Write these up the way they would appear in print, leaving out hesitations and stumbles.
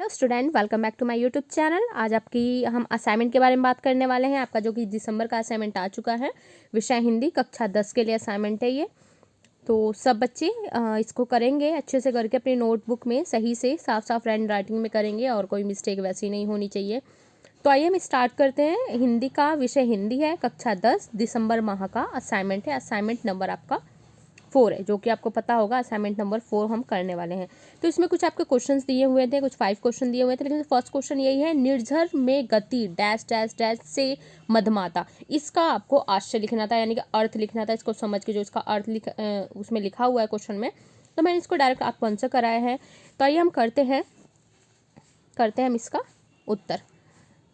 Hello student, welcome back to my YouTube channel. आज आपकी हम असाइनमेंट के बारे में बात करने वाले हैं। आपका जो कि दिसंबर का असाइनमेंट आ चुका है, विषय हिंदी कक्षा 10 के लिए असाइनमेंट है ये। तो सब बच्चे इसको करेंगे अच्छे से करके अपनी नोटबुक में सही से साफ साफ हैंड राइटिंग में करेंगे और कोई मिस्टेक वैसी नहीं होनी चाहिए। तो आइए हम स्टार्ट करते हैं। हिंदी का विषय हिंदी है, कक्षा 10 दिसंबर माह का असाइनमेंट है। असाइनमेंट नंबर आपका 4 है, जो कि आपको पता होगा। असाइनमेंट नंबर 4 हम करने वाले हैं। तो इसमें कुछ आपके क्वेश्चंस दिए हुए थे, कुछ 5 क्वेश्चन दिए हुए थे, लेकिन फर्स्ट क्वेश्चन यही है, निर्झर में गति डैश डैश डैश से मधमाता। इसका आपको आशय लिखना था, यानी कि अर्थ लिखना था। इसको समझ के जो इसका अर्थ उसमें लिखा हुआ है क्वेश्चन में, तो मैंने इसको डायरेक्ट आपको आंसर कराया है। तो आइए हम करते हैं हम इसका उत्तर।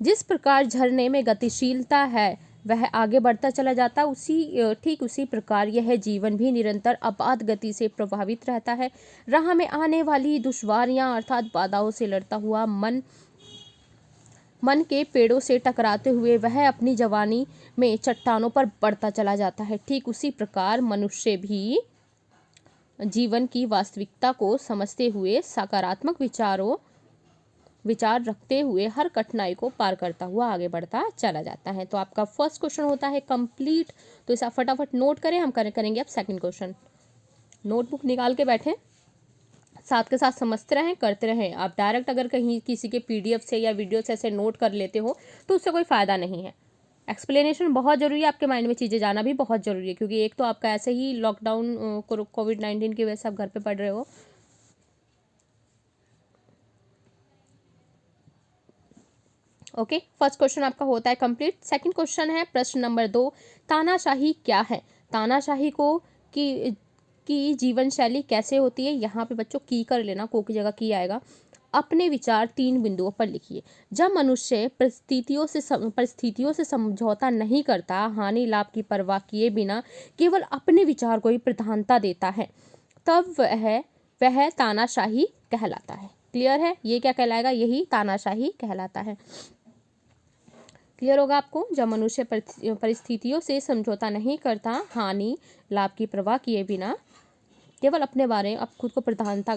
जिस प्रकार झरने में गतिशीलता है वह आगे बढ़ता चला जाता, ठीक उसी प्रकार यह जीवन भी निरंतर अबाध गति से प्रभावित रहता है। राह में आने वाली दुश्वारियां अर्थात बाधाओं से लड़ता हुआ मन के पेड़ों से टकराते हुए वह अपनी जवानी में चट्टानों पर बढ़ता चला जाता है। ठीक उसी प्रकार मनुष्य भी जीवन की वास्तविकता को समझते हुए सकारात्मक विचार रखते हुए हर कठिनाई को पार करता हुआ आगे बढ़ता चला जाता है। तो आपका फर्स्ट क्वेश्चन होता है कंप्लीट। तो इसे फटाफट नोट करें। हम करेंगे अब सेकंड क्वेश्चन। नोटबुक निकाल के बैठें, साथ के साथ समझते रहें, करते रहें। आप डायरेक्ट अगर कहीं किसी के पीडीएफ से या वीडियो से ऐसे नोट कर लेते हो तो उससे कोई फ़ायदा नहीं है। एक्सप्लेनेशन बहुत ज़रूरी है, आपके माइंड में चीज़ें जाना भी बहुत ज़रूरी है, क्योंकि एक तो आपका ऐसे ही लॉकडाउन कोविड-19 की वजह से आप घर पे पढ़ रहे हो। ओके, फर्स्ट क्वेश्चन आपका होता है कंप्लीट। सेकंड क्वेश्चन है प्रश्न नंबर 2, तानाशाही क्या है? तानाशाही की जीवन शैली कैसे होती है? यहाँ पे बच्चों की कर लेना, को की जगह की आएगा। अपने विचार 3 बिंदुओं पर लिखिए। जब मनुष्य परिस्थितियों से समझौता नहीं करता, हानि लाभ की परवाह किए बिना केवल अपने विचार को ही प्रधानता देता है, तब वह तानाशाही कहलाता है। क्लियर है? ये क्या कहलाएगा? यही तानाशाही कहलाता है। क्लियर होगा आपको? जब मनुष्य परिस्थितियों से समझौता नहीं करता, हानि लाभ की परवाह किए बिना केवल अपने बारे में खुद को प्रधानता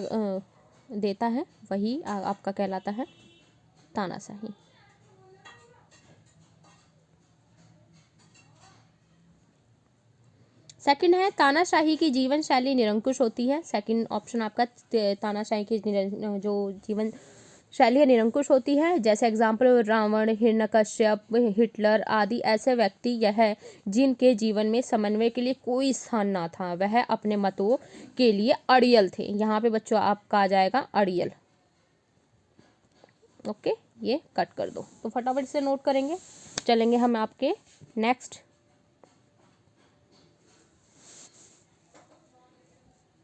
देता है, वही आपका कहलाता है तानाशाही। सेकंड है, तानाशाही की जीवन शैली निरंकुश होती है। सेकंड ऑप्शन आपका, तानाशाही की जो जीवन शैली है निरंकुश होती है। जैसे एग्जाम्पल, रावण, हिरण्यकश्यप, हिटलर आदि ऐसे व्यक्ति यह जिनके जीवन में समन्वय के लिए कोई स्थान ना था, वह अपने मतों के लिए अड़ियल थे। यहाँ पे बच्चों आपका आ जाएगा अड़ियल। ओके, ये कट कर दो। तो फटाफट से नोट करेंगे, चलेंगे हम आपके नेक्स्ट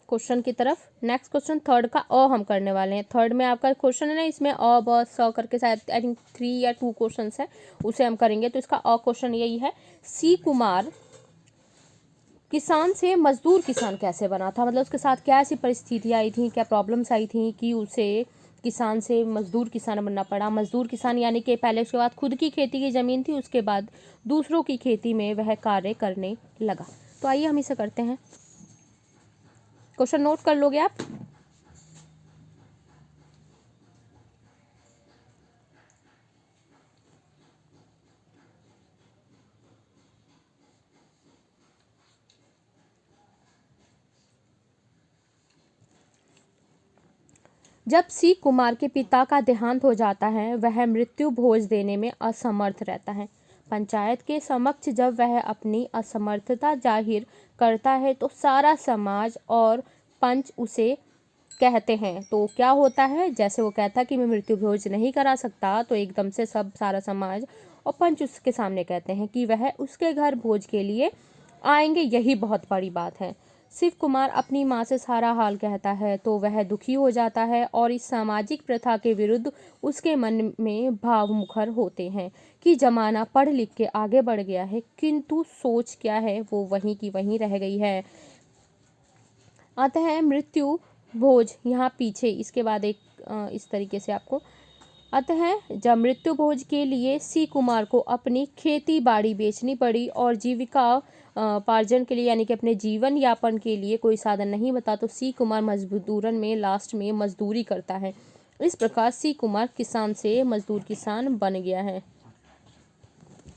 क्वेश्चन की तरफ। नेक्स्ट क्वेश्चन थर्ड का हम करने वाले हैं। थर्ड में आपका क्वेश्चन है ना, इसमें ब स करके शायद आई थिंक 3 या 2 क्वेश्चन है, उसे हम करेंगे। तो इसका क्वेश्चन यही है, सी कुमार किसान से मजदूर किसान कैसे बना था? मतलब उसके साथ क्या ऐसी परिस्थितियाँ आई थी, क्या प्रॉब्लम्स आई थी कि उसे किसान से मजदूर किसान बनना पड़ा? मजदूर किसान यानी कि पहले उसके बाद खुद की खेती की ज़मीन थी, उसके बाद दूसरों की खेती में वह कार्य करने लगा। तो आइए हम इसे करते हैं। क्वेश्चन नोट कर लोगे आप? जब सी कुमार के पिता का देहांत हो जाता है, वह मृत्यु भोज देने में असमर्थ रहता है। पंचायत के समक्ष जब वह अपनी असमर्थता जाहिर करता है तो सारा समाज और पंच उसे कहते हैं। तो क्या होता है, जैसे वो कहता है कि मैं मृत्यु भोज नहीं करा सकता, तो एकदम से सारा समाज और पंच उसके सामने कहते हैं कि वह उसके घर भोज के लिए आएंगे। यही बहुत बड़ी बात है। शिव कुमार अपनी माँ से सारा हाल कहता है तो वह दुखी हो जाता है और इस सामाजिक प्रथा के विरुद्ध उसके मन में भाव मुखर होते हैं कि जमाना पढ़ लिख के आगे बढ़ गया है, किंतु सोच क्या है वो वहीं की वहीं रह गई है। आता है मृत्यु भोज यहाँ पीछे, इसके बाद एक इस तरीके से आपको अतः जब मृत्यु भोज के लिए सी कुमार को अपनी खेती बाड़ी बेचनी पड़ी और जीविका पार्जन के लिए यानी कि अपने जीवन यापन के लिए कोई साधन नहीं बता, तो सी कुमार मजदूरन में लास्ट में मजदूरी करता है। इस प्रकार सी कुमार किसान से मजदूर किसान बन गया है।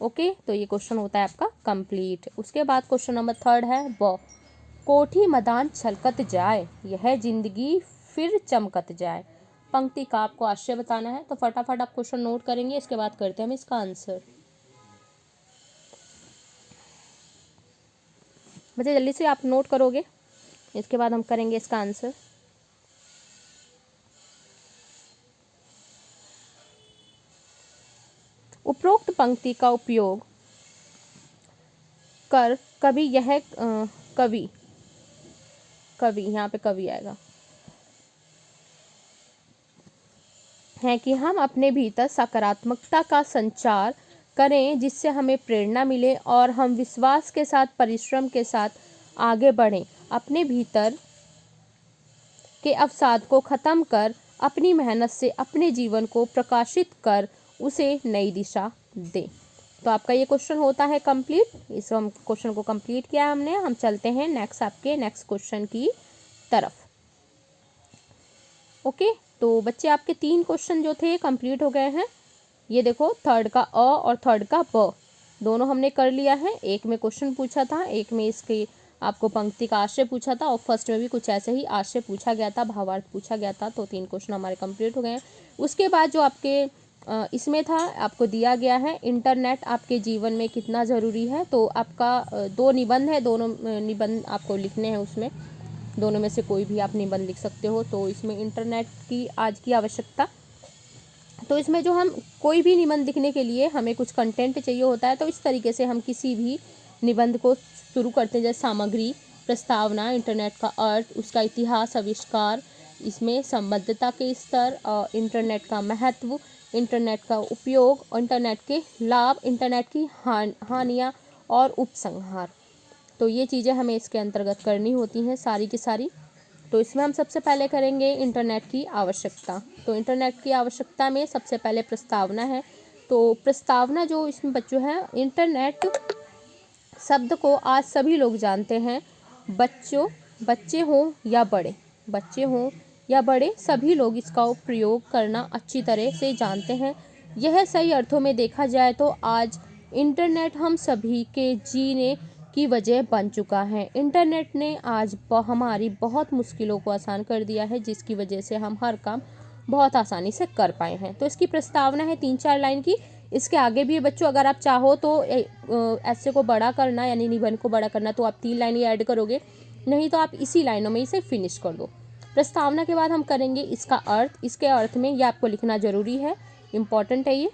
ओके, तो ये क्वेश्चन होता है आपका कंप्लीट। उसके बाद क्वेश्चन नंबर 3 है ब, कोठी मदान छलकत जाए, यह जिंदगी फिर चमकत जाए। पंक्ति का आपको आशय बताना है, तो फटाफट आप क्वेश्चन नोट करेंगे, इसके बाद करते हैं हम इसका आंसर। बच्चे जल्दी से आप नोट करोगे, इसके बाद हम करेंगे इसका आंसर। उपरोक्त पंक्ति का उपयोग कर कवि यह कवि यहाँ पे कवि आएगा है कि हम अपने भीतर सकारात्मकता का संचार करें, जिससे हमें प्रेरणा मिले और हम विश्वास के साथ परिश्रम के साथ आगे बढ़ें। अपने भीतर के अवसाद को ख़त्म कर अपनी मेहनत से अपने जीवन को प्रकाशित कर उसे नई दिशा दें। तो आपका ये क्वेश्चन होता है कंप्लीट। इस हम क्वेश्चन को कंप्लीट किया हमने। हम चलते हैं नेक्स्ट क्वेश्चन की तरफ। ओके, तो बच्चे आपके 3 क्वेश्चन जो थे कंप्लीट हो गए हैं। ये देखो, थर्ड का अ और थर्ड का ब दोनों हमने कर लिया है। एक में क्वेश्चन पूछा था, एक में इसके आपको पंक्ति का आशय पूछा था, और फर्स्ट में भी कुछ ऐसे ही आशय पूछा गया था, भावार्थ पूछा गया था। तो 3 क्वेश्चन हमारे कंप्लीट हो गए हैं। उसके बाद जो आपके इसमें था, आपको दिया गया है इंटरनेट आपके जीवन में कितना ज़रूरी है। तो आपका 2 निबंध है, दोनों निबंध आपको लिखने हैं। उसमें दोनों में से कोई भी आप निबंध लिख सकते हो। तो इसमें इंटरनेट की आज की आवश्यकता, तो इसमें जो हम कोई भी निबंध लिखने के लिए हमें कुछ कंटेंट चाहिए होता है। तो इस तरीके से हम किसी भी निबंध को शुरू करते हैं, जैसे सामग्री, प्रस्तावना, इंटरनेट का अर्थ, उसका इतिहास, आविष्कार, इसमें संबद्धता के स्तर, इंटरनेट का महत्व, इंटरनेट का उपयोग, इंटरनेट के लाभ, इंटरनेट की हानियाँ और उपसंहार। तो ये चीज़ें हमें इसके अंतर्गत करनी होती हैं सारी की सारी। तो इसमें हम सबसे पहले करेंगे इंटरनेट की आवश्यकता। तो इंटरनेट की आवश्यकता में सबसे पहले प्रस्तावना है। तो प्रस्तावना जो इसमें बच्चों है, इंटरनेट शब्द को आज सभी लोग जानते हैं। बच्चे हों या बड़े सभी लोग इसका प्रयोग करना अच्छी तरह से जानते हैं। यह सही अर्थों में देखा जाए तो आज इंटरनेट हम सभी के जीने की वजह बन चुका है। इंटरनेट ने आज हमारी बहुत मुश्किलों को आसान कर दिया है, जिसकी वजह से हम हर काम बहुत आसानी से कर पाए हैं। तो इसकी प्रस्तावना है 3-4 लाइन की। इसके आगे भी बच्चों अगर आप चाहो तो ऐसे को बड़ा करना, यानी निबंध को बड़ा करना, तो आप 3 लाइन ही ऐड करोगे, नहीं तो आप इसी लाइनों में इसे फिनिश कर दो। प्रस्तावना के बाद हम करेंगे इसका अर्थ। इसके अर्थ में यह आपको लिखना ज़रूरी है, इम्पॉर्टेंट है ये।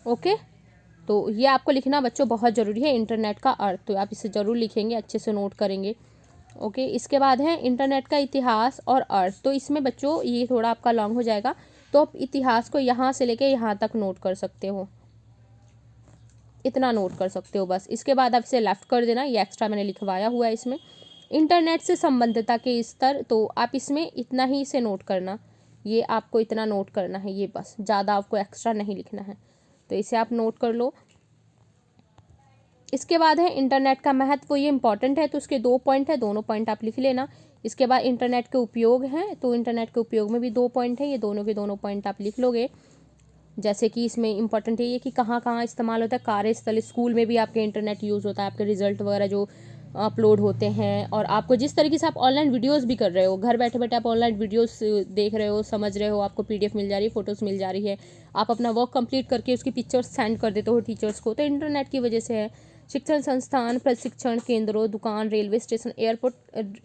ओके, तो ये आपको लिखना बच्चों बहुत ज़रूरी है, इंटरनेट का अर्थ। तो आप इसे ज़रूर लिखेंगे, अच्छे से नोट करेंगे। ओके, इसके बाद है इंटरनेट का इतिहास और अर्थ। तो इसमें बच्चों ये थोड़ा आपका लॉन्ग हो जाएगा, तो आप इतिहास को यहाँ से लेके यहाँ तक नोट कर सकते हो, इतना नोट कर सकते हो बस। इसके बाद आप इसे लेफ्ट कर देना, ये एक्स्ट्रा मैंने लिखवाया हुआ है इसमें। इंटरनेट से संबद्धता के स्तर, तो आप इसमें इतना ही इसे नोट करना, ये आपको इतना नोट करना है, ये बस, ज़्यादा आपको एक्स्ट्रा नहीं लिखना है। तो इसे आप नोट कर लो। इसके बाद है इंटरनेट का महत्व, ये इंपॉर्टेंट है, तो उसके 2 पॉइंट है, दोनों पॉइंट आप लिख लेना। इसके बाद इंटरनेट के उपयोग हैं, तो इंटरनेट के उपयोग में भी 2 पॉइंट है, ये दोनों के दोनों पॉइंट आप लिख लोगे। जैसे कि इसमें इंपॉर्टेंट है ये कि कहाँ कहाँ इस्तेमाल होता है। कार्यस्थल, स्कूल में भी आपके इंटरनेट यूज़ होता है, आपके रिजल्ट वगैरह जो अपलोड होते हैं, और आपको जिस तरीके से आप ऑनलाइन वीडियोस भी कर रहे हो, घर बैठे बैठे आप ऑनलाइन वीडियोस देख रहे हो, समझ रहे हो, आपको PDF मिल जा रही है, फ़ोटोज़ मिल जा रही है, आप अपना वर्क कंप्लीट करके उसकी पिक्चर्स सेंड कर देते हो टीचर्स को, तो इंटरनेट की वजह से है। शिक्षण संस्थान, प्रशिक्षण केंद्रों, दुकान, railway station, airport,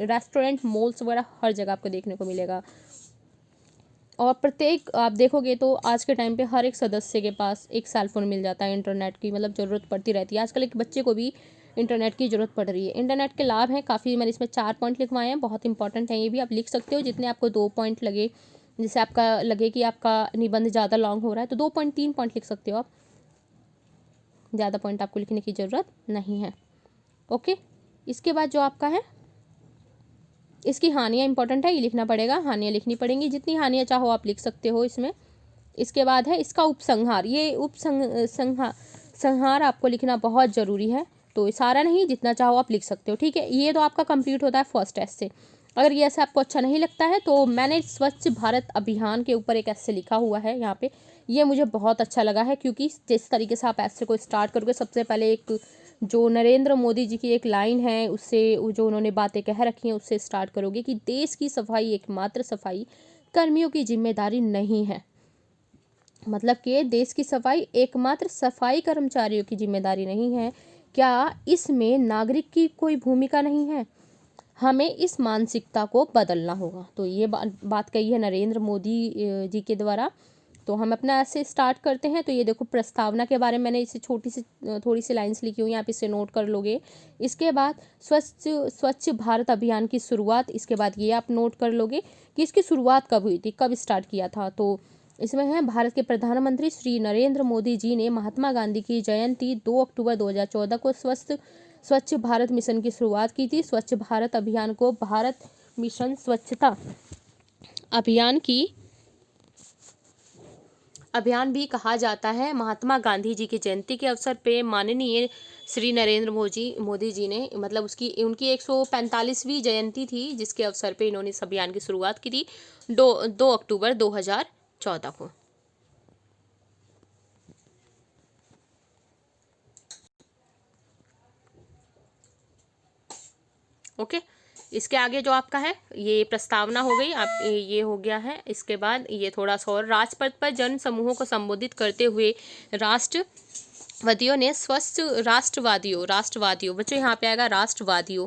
restaurant, malls वगैरह हर जगह आपको देखने को मिलेगा। और प्रत्येक आप देखोगे तो आज के टाइम पे हर एक सदस्य के पास एक सेल फोन मिल जाता है। इंटरनेट की मतलब ज़रूरत पड़ती रहती है। आजकल एक बच्चे को भी इंटरनेट की ज़रूरत पड़ रही है। इंटरनेट के लाभ हैं काफ़ी, मैंने इसमें 4 पॉइंट लिखवाए हैं, बहुत इंपॉर्टेंट है ये भी, आप लिख सकते हो जितने आपको 2 पॉइंट लगे। जैसे आपका लगे कि आपका निबंध ज़्यादा लॉन्ग हो रहा है तो 2 पॉइंट 3 पॉइंट लिख सकते हो आप, ज़्यादा पॉइंट आपको लिखने की ज़रूरत नहीं है। ओके, इसके बाद जो आपका है, इसकी हानियाँ इंपॉर्टेंट है, ये लिखना पड़ेगा, हानियाँ लिखनी पड़ेंगी, जितनी हानियाँ चाहो आप लिख सकते हो इसमें। इसके बाद है इसका उपसंहार, ये संहार आपको लिखना बहुत ज़रूरी है। तो सारा नहीं, जितना चाहो आप लिख सकते हो, ठीक है। ये तो आपका कंप्लीट होता है फर्स्ट टेस्ट से। अगर ये ऐसे आपको अच्छा नहीं लगता है तो मैंने स्वच्छ भारत अभियान के ऊपर एक ऐसे लिखा हुआ है यहाँ पे, ये मुझे बहुत अच्छा लगा है, क्योंकि जिस तरीके से आप ऐसे को स्टार्ट करोगे, सबसे पहले एक जो नरेंद्र मोदी जी की एक लाइन है उससे, जो उन्होंने बातें कह रखी हैं उससे स्टार्ट करोगे कि देश की सफाई एकमात्र सफाई कर्मियों की जिम्मेदारी नहीं है। मतलब कि देश की सफाई एकमात्र सफाई कर्मचारियों की जिम्मेदारी नहीं है। क्या इसमें नागरिक की कोई भूमिका नहीं है? हमें इस मानसिकता को बदलना होगा। तो ये बात कही है नरेंद्र मोदी जी के द्वारा। तो हम अपना ऐसे स्टार्ट करते हैं। तो ये देखो प्रस्तावना के बारे में मैंने इसे छोटी सी थोड़ी सी लाइंस लिखी हुई हैं, आप इसे नोट कर लोगे। इसके बाद स्वच्छ भारत अभियान की शुरुआत, इसके बाद ये आप नोट कर लोगे कि इसकी शुरुआत कब हुई थी, कब स्टार्ट किया था। तो इसमें है भारत के प्रधानमंत्री श्री नरेंद्र मोदी जी ने महात्मा गांधी की जयंती 2 अक्टूबर 2014 को स्वच्छ भारत मिशन की शुरुआत की थी। स्वच्छ भारत अभियान को भारत मिशन स्वच्छता अभियान भी कहा जाता है। महात्मा गांधी जी की जयंती के अवसर पे माननीय श्री नरेंद्र मोदी जी ने, मतलब उनकी 145वीं जयंती थी, जिसके अवसर पे इन्होंने इस अभियान की शुरुआत की थी 2 अक्टूबर 2014 को। ओके, इसके आगे जो आपका है ये प्रस्तावना हो गई, आप ये हो गया है। इसके बाद ये थोड़ा सा और, राजपथ पर जन समूहों को संबोधित करते हुए राष्ट्रवादियों ने राष्ट्रवादियों बच्चों यहाँ पे आएगा राष्ट्रवादियों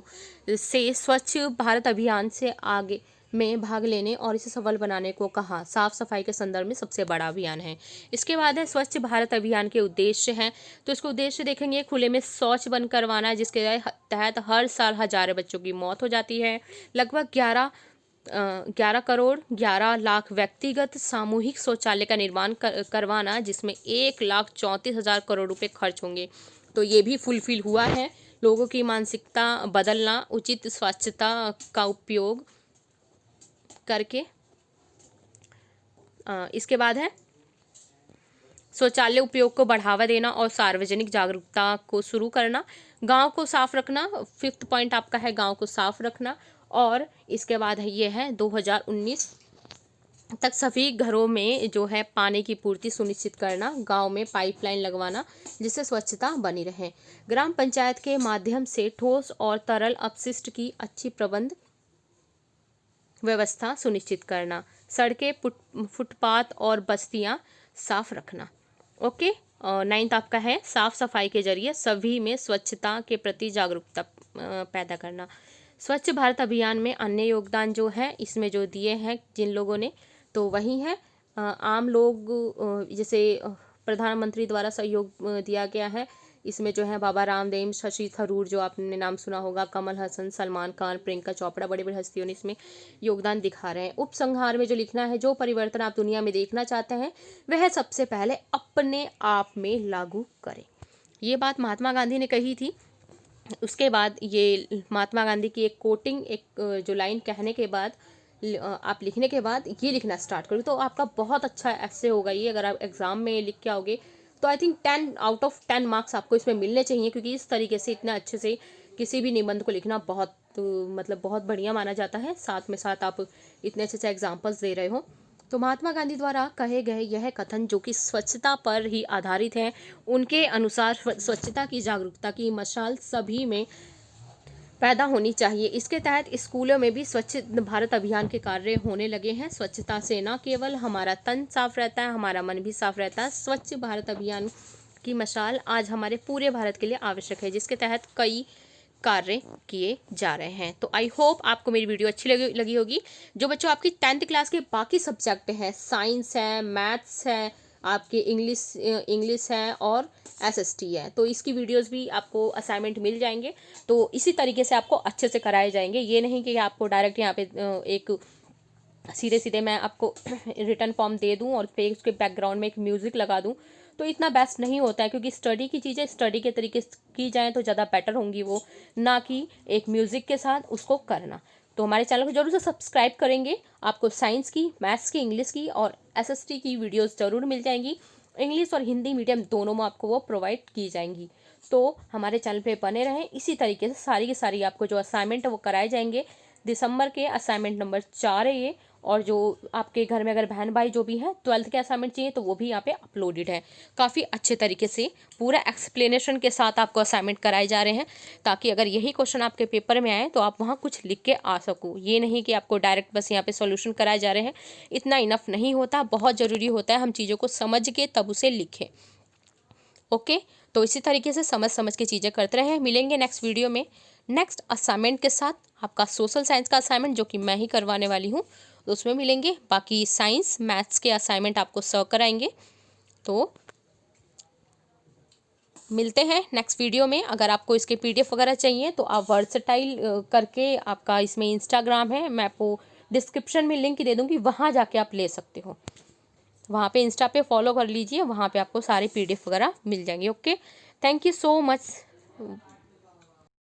से स्वच्छ भारत अभियान से आगे में भाग लेने और इसे सफल बनाने को कहा। साफ सफाई के संदर्भ में सबसे बड़ा अभियान है। इसके बाद है स्वच्छ भारत अभियान के उद्देश्य हैं। तो इसको उद्देश्य देखेंगे, खुले में शौच बंद करवाना है, जिसके तहत हर साल हजारों बच्चों की मौत हो जाती है। लगभग 11 करोड़ 11 लाख व्यक्तिगत सामूहिक शौचालय का निर्माण करवाना, जिसमें 1,34,000 करोड़ रुपए खर्च होंगे। तो ये भी फुलफिल हुआ है। लोगों की मानसिकता बदलना, उचित स्वच्छता का उपयोग करके। इसके बाद है शौचालय उपयोग को बढ़ावा देना और सार्वजनिक जागरूकता को शुरू करना। गांव को साफ रखना, 5th पॉइंट आपका है गांव को साफ रखना। और इसके बाद है ये है 2019 तक सभी घरों में जो है पानी की पूर्ति सुनिश्चित करना, गांव में पाइपलाइन लगवाना जिससे स्वच्छता बनी रहे। ग्राम पंचायत के माध्यम से ठोस और तरल अपशिष्ट की अच्छी प्रबंध व्यवस्था सुनिश्चित करना। सड़कें, फुटपाथ और बस्तियां साफ रखना। ओके, 9th आपका है साफ सफाई के जरिए सभी में स्वच्छता के प्रति जागरूकता पैदा करना। स्वच्छ भारत अभियान में अन्य योगदान जो है इसमें जो दिए हैं जिन लोगों ने, तो वही है आम लोग, जैसे प्रधानमंत्री द्वारा सहयोग दिया गया है। इसमें जो है बाबा रामदेव, शशि थरूर जो आपने नाम सुना होगा, कमल हसन, सलमान खान, प्रियंका चोपड़ा, बड़ी बड़ी हस्तियों ने इसमें योगदान दिखा रहे हैं। उपसंहार में जो लिखना है, जो परिवर्तन आप दुनिया में देखना चाहते हैं वह सबसे पहले अपने आप में लागू करें। ये बात महात्मा गांधी ने कही थी। उसके बाद ये महात्मा गांधी की एक कोटिंग, एक जो लाइन कहने के बाद आप लिखने के बाद ये लिखना स्टार्ट करो, तो आपका बहुत अच्छा ऐसे होगा ये। अगर आप एग्जाम में लिख के आओगे तो I think 10 out of 10 marks आपको इसमें मिलने चाहिए, क्योंकि इस तरीके से इतना अच्छे से किसी भी निबंध को लिखना बहुत मतलब बहुत बढ़िया माना जाता है। साथ में साथ आप इतने अच्छे से एग्जाम्पल्स दे रहे हो। तो महात्मा गांधी द्वारा कहे गए यह कथन जो कि स्वच्छता पर ही आधारित है, उनके अनुसार स्वच्छता की जागरूकता की मशाल सभी में पैदा होनी चाहिए। इसके तहत स्कूलों में भी स्वच्छ भारत अभियान के कार्य होने लगे हैं। स्वच्छता से न केवल हमारा तन साफ रहता है, हमारा मन भी साफ रहता है। स्वच्छ भारत अभियान की मशाल आज हमारे पूरे भारत के लिए आवश्यक है, जिसके तहत कई कार्य किए जा रहे हैं। तो आई होप आपको मेरी वीडियो अच्छी लगी होगी। जो बच्चों आपकी 10th क्लास के बाकी सब्जेक्ट हैं, साइंस है, मैथ्स है, आपके इंग्लिश है और SST है, तो इसकी वीडियोस भी आपको असाइनमेंट मिल जाएंगे। तो इसी तरीके से आपको अच्छे से कराए जाएंगे। ये नहीं कि आपको डायरेक्ट यहाँ पे एक सीधे मैं आपको रिटर्न फॉर्म दे दूँ और फिर उसके बैकग्राउंड में एक म्यूज़िक लगा दूँ, तो इतना बेस्ट नहीं होता है। क्योंकि स्टडी की चीज़ें स्टडी के तरीके से की जाए तो ज़्यादा बेटर होंगी वो, ना कि एक म्यूज़िक के साथ उसको करना। तो हमारे चैनल को जरूर से सब्सक्राइब करेंगे, आपको साइंस की, मैथ्स की, इंग्लिश की और SST की वीडियोस जरूर मिल जाएंगी। इंग्लिश और हिंदी मीडियम दोनों में आपको वो प्रोवाइड की जाएंगी। तो हमारे चैनल पे बने रहें। इसी तरीके से सारी की सारी आपको जो असाइनमेंट है वो कराए जाएंगे। दिसंबर के असाइनमेंट नंबर 4 है ये, और जो आपके घर में अगर बहन भाई जो भी हैं 12th के असाइनमेंट चाहिए तो वो भी यहाँ पे अपलोडेड है। काफ़ी अच्छे तरीके से पूरा एक्सप्लेनेशन के साथ आपको असाइनमेंट कराए जा रहे हैं, ताकि अगर यही क्वेश्चन आपके पेपर में आए तो आप वहाँ कुछ लिख के आ सको। ये नहीं कि आपको डायरेक्ट बस यहाँ पे सॉल्यूशन कराए जा रहे हैं, इतना इनफ नहीं होता। बहुत ज़रूरी होता है हम चीज़ों को समझ के तब उसे लिखें। ओके, तो इसी तरीके से समझ समझ के चीज़ें करते रहें। मिलेंगे नेक्स्ट वीडियो में नेक्स्ट असाइनमेंट के साथ। आपका सोशल साइंस का असाइनमेंट जो कि मैं ही करवाने वाली हूँ, तो उसमें मिलेंगे। बाकी साइंस मैथ्स के असाइनमेंट आपको सर्व कराएंगे। तो मिलते हैं नेक्स्ट वीडियो में। अगर आपको इसके PDF वगैरह चाहिए तो आप वर्सटाइल करके, आपका इसमें इंस्टाग्राम है, मैं आपको डिस्क्रिप्शन में लिंक दे दूँगी, वहाँ जाके आप ले सकते हो। वहाँ पे इंस्टा पे फॉलो कर लीजिए, वहाँ पे आपको सारे PDF वगैरह मिल जाएंगे। Okay, thank you so much.